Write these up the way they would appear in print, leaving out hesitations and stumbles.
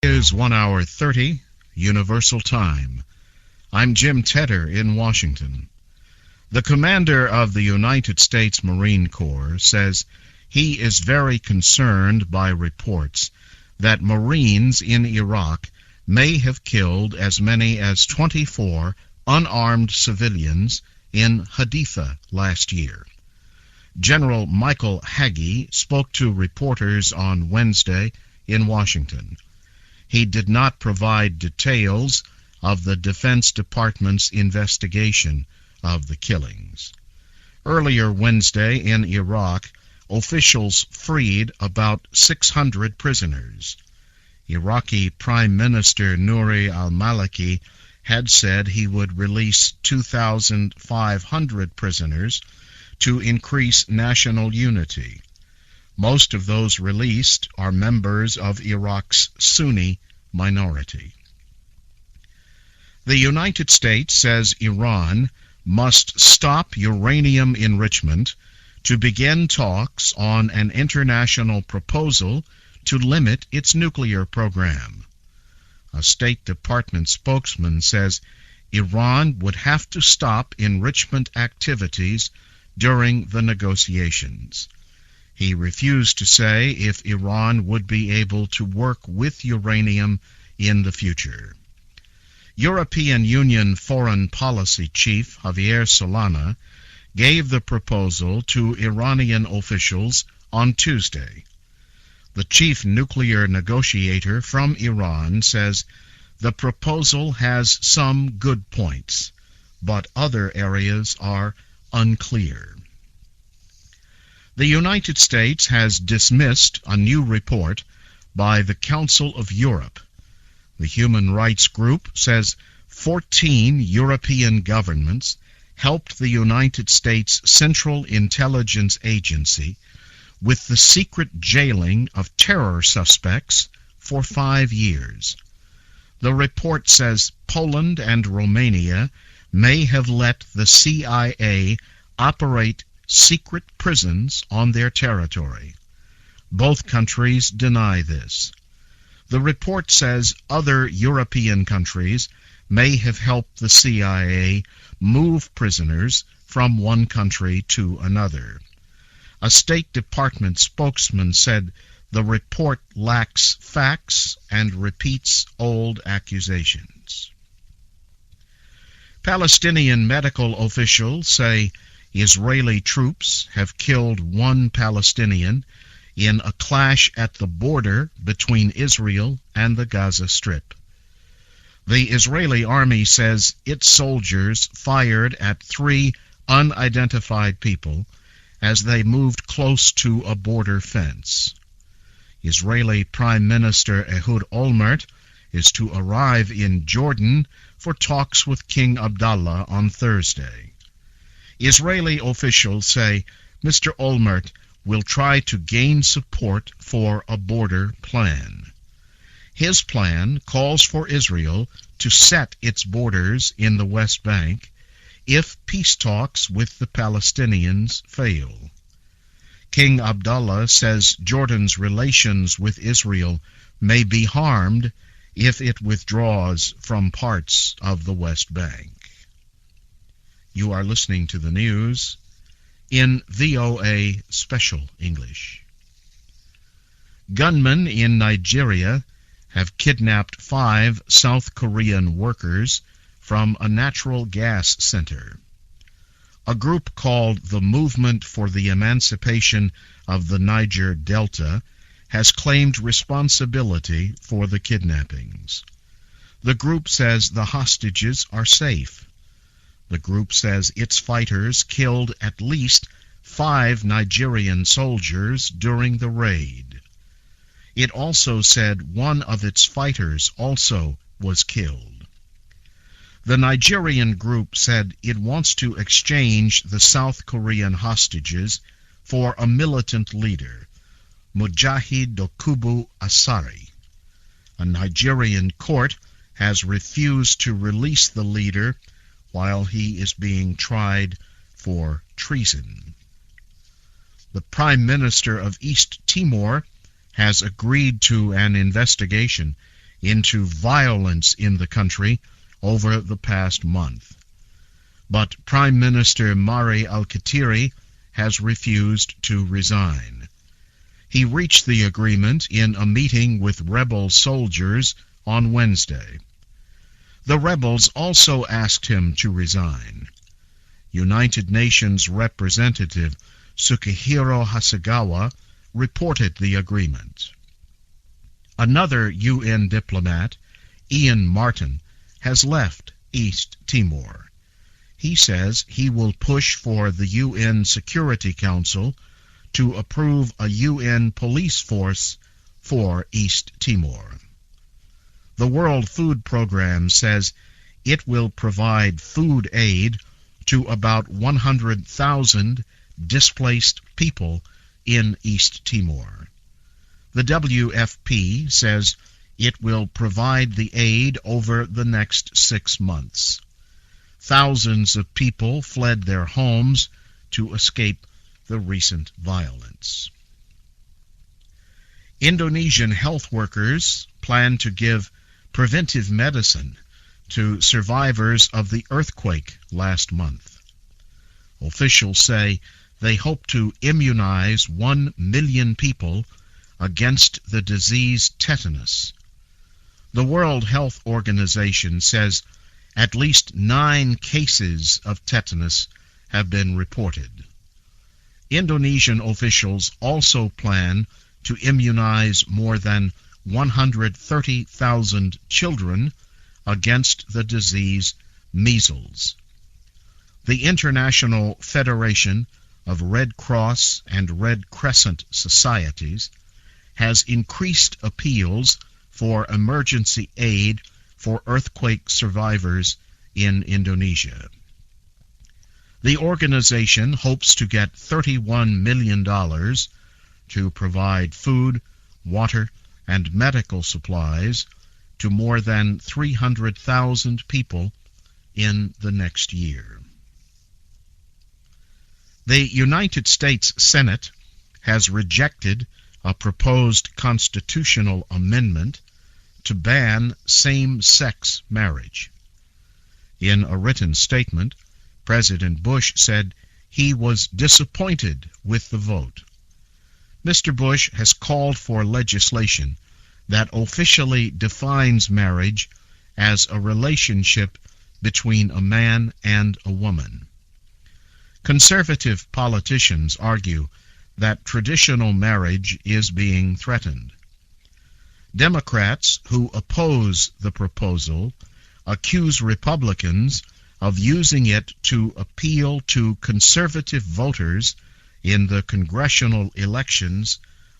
Is 1 hour 30 Universal Time. I'm Jim Tedder in Washington. The commander of the United States Marine Corps says he is very concerned by reports that Marines in Iraq may have killed as many as 24 unarmed civilians in Haditha last year. General Michael Hagee spoke to reporters on Wednesday in Washington. He did not provide details of the Defense Department's investigation of the killings. Earlier Wednesday in Iraq, officials freed about 600 prisoners. Iraqi Prime Minister Nouri al-Maliki had said he would release 2,500 prisoners to increase national unity. Most of those released are members of Iraq's Sunni minority. The United States says Iran must stop uranium enrichment to begin talks on an international proposal to limit its nuclear program. A State Department spokesman says Iran would have to stop enrichment activities during the negotiations. He refused to say if Iran would be able to work with uranium in the future. European Union Foreign Policy Chief Javier Solana gave the proposal to Iranian officials on Tuesday. The chief nuclear negotiator from Iran says the proposal has some good points, but other areas are unclear. The United States has dismissed a new report by the Council of Europe. The human rights group says 14 European governments helped the United States Central Intelligence Agency with the secret jailing of terror suspects for 5 years. The report says Poland and Romania may have let the CIA operate secret prisons on their territory. Both countries deny this. The report says other European countries may have helped the CIA move prisoners from one country to another. A State Department spokesman said the report lacks facts and repeats old accusations. Palestinian medical officials say Israeli troops have killed one Palestinian in a clash at the border between Israel and the Gaza Strip. The Israeli army says its soldiers fired at 3 unidentified people as they moved close to a border fence. Israeli Prime Minister Ehud Olmert is to arrive in Jordan for talks with King Abdullah on Thursday. Israeli officials say Mr. Olmert will try to gain support for a border plan. His plan calls for Israel to set its borders in the West Bank if peace talks with the Palestinians fail. King Abdullah says Jordan's relations with Israel may be harmed if it withdraws from parts of the West Bank. You are listening to the news in VOA Special English. Gunmen in Nigeria have kidnapped 5 South Korean workers from a natural gas center. A group called the Movement for the Emancipation of the Niger Delta has claimed responsibility for the kidnappings. The group says the hostages are safe. The group says its fighters killed at least 5 Nigerian soldiers during the raid. It also said one of its fighters also was killed. The Nigerian group said it wants to exchange the South Korean hostages for a militant leader, Mujahid Dokubu Asari. A Nigerian court has refused to release the leader while he is being tried for treason. The Prime Minister of East Timor has agreed to an investigation into violence in the country over the past month. But Prime Minister Mari Al-Khatiri has refused to resign. He reached the agreement in a meeting with rebel soldiers on Wednesday. The rebels also asked him to resign. United Nations representative Tsukihiro Hasegawa reported the agreement. Another UN diplomat, Ian Martin, has left East Timor. He says he will push for the UN Security Council to approve a UN police force for East Timor. The World Food Program says it will provide food aid to about 100,000 displaced people in East Timor. The WFP says it will provide the aid over the next 6 months. Thousands of people fled their homes to escape the recent violence. Indonesian health workers plan to give preventive medicine to survivors of the earthquake last month. Officials say they hope to immunize 1 million people against the disease tetanus. The World Health Organization says at least 9 cases of tetanus have been reported. Indonesian officials also plan to immunize more than 130,000 children against the disease measles. The International Federation of Red Cross and Red Crescent Societies has increased appeals for emergency aid for earthquake survivors in Indonesia. The organization hopes to get $31 million to provide food, water, and medical supplies to more than 300,000 people in the next year. The United States Senate has rejected a proposed constitutional amendment to ban same-sex marriage. In a written statement, President Bush said he was disappointed with the vote. Mr. Bush has called for legislation that officially defines marriage as a relationship between a man and a woman. Conservative politicians argue that traditional marriage is being threatened. Democrats who oppose the proposal accuse Republicans of using it to appeal to conservative voters in the congressional elections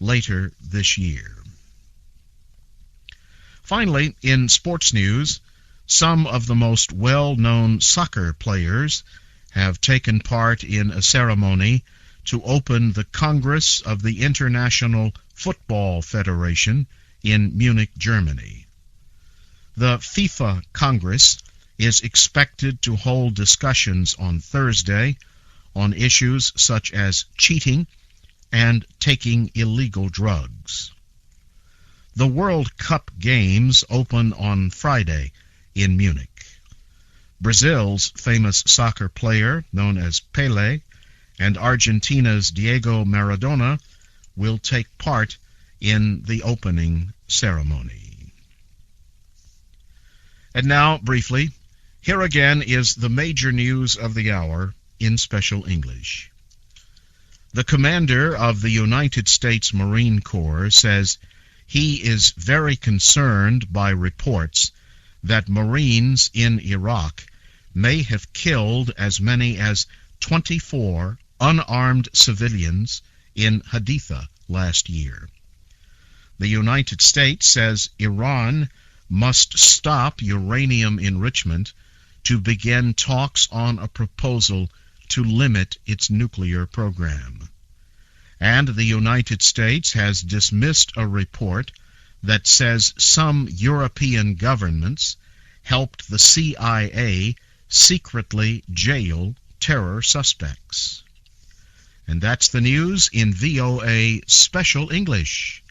later this year. Finally, in sports news, some of the most well-known soccer players have taken part in a ceremony to open the Congress of the International Football Federation in Munich, Germany. The FIFA Congress is expected to hold discussions on Thursday on issues such as cheating and taking illegal drugs. The World Cup Games open on Friday in Munich. Brazil's famous soccer player, known as Pelé, and Argentina's Diego Maradona will take part in the opening ceremony. And now, briefly, here again is the major news of the hour in Special English. The commander of the United States Marine Corps says he is very concerned by reports that Marines in Iraq may have killed as many as 24 unarmed civilians in Haditha last year. The United States says Iran must stop uranium enrichment to begin talks on a proposal to limit its nuclear program. And the United States has dismissed a report that says some European governments helped the CIA secretly jail terror suspects. And that's the news in VOA Special English.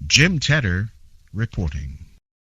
Jim Tedder reporting.